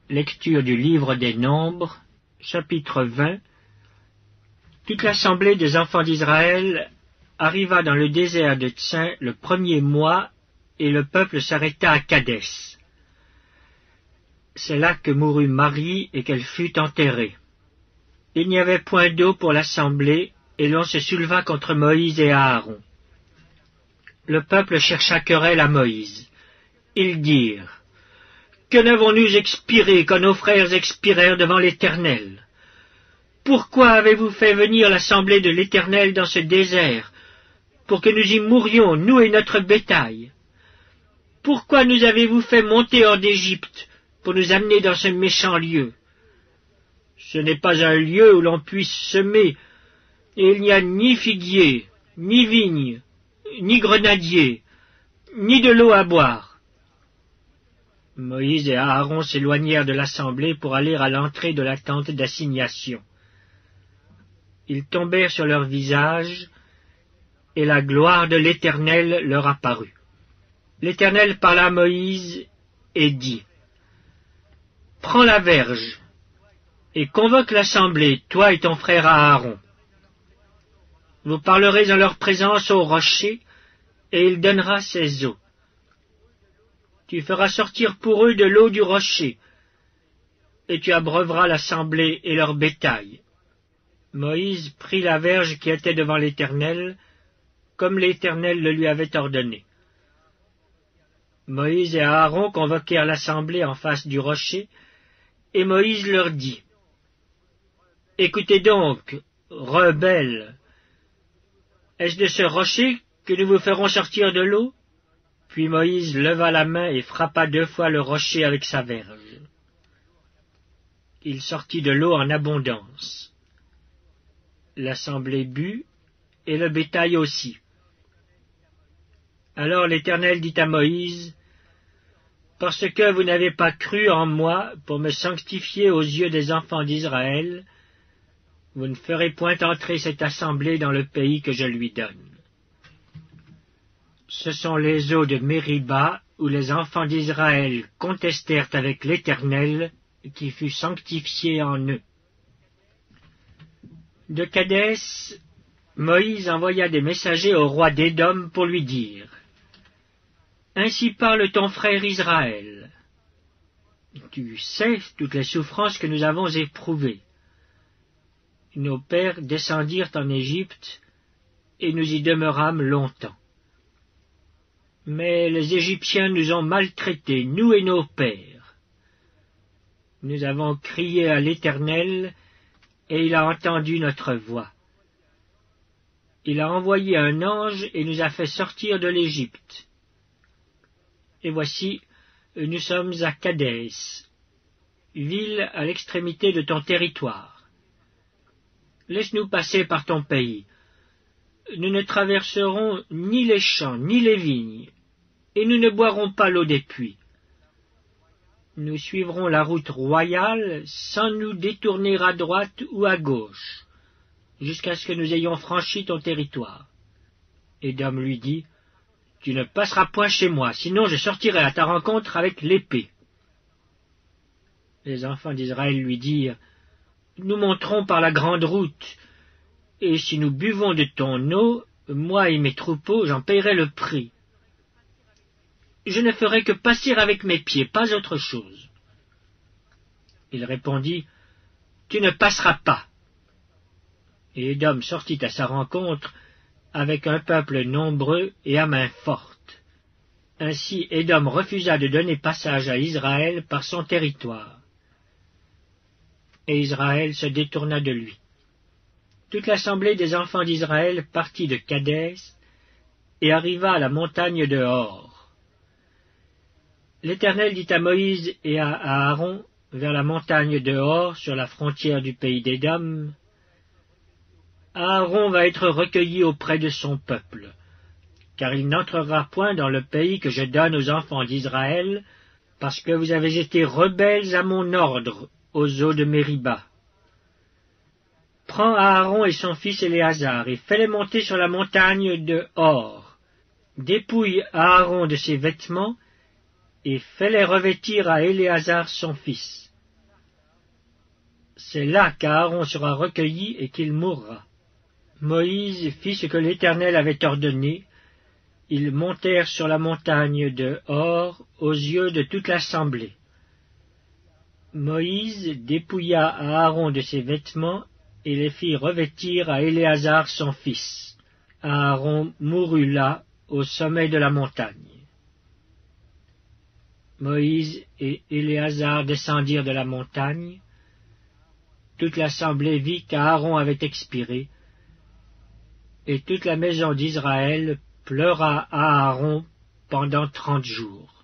Lecture du livre des Nombres, chapitre 20. Toute l'assemblée des enfants d'Israël arriva dans le désert de Tsin le 1er mois, et le peuple s'arrêta à Kadès. C'est là que mourut Marie et qu'elle fut enterrée. Il n'y avait point d'eau pour l'assemblée, et l'on se souleva contre Moïse et Aaron. Le peuple chercha querelle à Moïse. Ils dirent: Que n'avons-nous expiré quand nos frères expirèrent devant l'Éternel? Pourquoi avez-vous fait venir l'assemblée de l'Éternel dans ce désert, pour que nous y mourions, nous et notre bétail? Pourquoi nous avez-vous fait monter hors d'Égypte, pour nous amener dans ce méchant lieu? Ce n'est pas un lieu où l'on puisse semer, et il n'y a ni figuier, ni vigne, ni grenadier, ni de l'eau à boire. Moïse et Aaron s'éloignèrent de l'assemblée pour aller à l'entrée de la tente d'assignation. Ils tombèrent sur leur visage, et la gloire de l'Éternel leur apparut. L'Éternel parla à Moïse et dit: Prends la verge, et convoque l'assemblée, toi et ton frère Aaron. Vous parlerez en leur présence au rocher, et il donnera ses eaux. Tu feras sortir pour eux de l'eau du rocher, et tu abreuveras l'assemblée et leur bétail. Moïse prit la verge qui était devant l'Éternel, comme l'Éternel le lui avait ordonné. Moïse et Aaron convoquèrent l'assemblée en face du rocher, et Moïse leur dit: Écoutez donc, rebelles, est-ce de ce rocher que nous vous ferons sortir de l'eau? Puis Moïse leva la main et frappa 2 fois le rocher avec sa verge. Il sortit de l'eau en abondance. L'assemblée but, et le bétail aussi. Alors l'Éternel dit à Moïse: Parce que vous n'avez pas cru en moi pour me sanctifier aux yeux des enfants d'Israël, vous ne ferez point entrer cette assemblée dans le pays que je lui donne. Ce sont les eaux de Mériba, où les enfants d'Israël contestèrent avec l'Éternel, qui fut sanctifié en eux. De Kadès, Moïse envoya des messagers au roi d'Édom pour lui dire: Ainsi parle ton frère Israël. Tu sais toutes les souffrances que nous avons éprouvées. Nos pères descendirent en Égypte, et nous y demeurâmes longtemps. Mais les Égyptiens nous ont maltraités, nous et nos pères. Nous avons crié à l'Éternel, et il a entendu notre voix. Il a envoyé un ange et nous a fait sortir de l'Égypte. Et voici, nous sommes à Kadès, ville à l'extrémité de ton territoire. Laisse-nous passer par ton pays. Nous ne traverserons ni les champs, ni les vignes, et nous ne boirons pas l'eau des puits. Nous suivrons la route royale sans nous détourner à droite ou à gauche, jusqu'à ce que nous ayons franchi ton territoire. Édom lui dit: Tu ne passeras point chez moi, sinon je sortirai à ta rencontre avec l'épée. Les enfants d'Israël lui dirent: Nous monterons par la grande route, et si nous buvons de ton eau, moi et mes troupeaux, j'en payerai le prix. Je ne ferai que passer avec mes pieds, pas autre chose. Il répondit: Tu ne passeras pas. Et Édom sortit à sa rencontre avec un peuple nombreux et à main forte. Ainsi Édom refusa de donner passage à Israël par son territoire. Et Israël se détourna de lui. Toute l'assemblée des enfants d'Israël partit de Kadès et arriva à la montagne de Hor. L'Éternel dit à Moïse et à Aaron, vers la montagne de Hor, sur la frontière du pays d'Édom: Aaron va être recueilli auprès de son peuple, car il n'entrera point dans le pays que je donne aux enfants d'Israël, parce que vous avez été rebelles à mon ordre aux eaux de Mériba. Prends Aaron et son fils Éléazar, et fais-les monter sur la montagne de Hor. Dépouille Aaron de ses vêtements, et fais-les revêtir à Éléazar son fils. c'est là qu'Aaron sera recueilli et qu'il mourra. Moïse fit ce que l'Éternel avait ordonné. Ils montèrent sur la montagne de Hor aux yeux de toute l'assemblée. Moïse dépouilla Aaron de ses vêtements et les fit revêtir à Éléazar son fils. Aaron mourut là, au sommet de la montagne. Moïse et Éléazar descendirent de la montagne. Toute l'assemblée vit qu'Aaron avait expiré, et toute la maison d'Israël pleura à Aaron pendant 30 jours.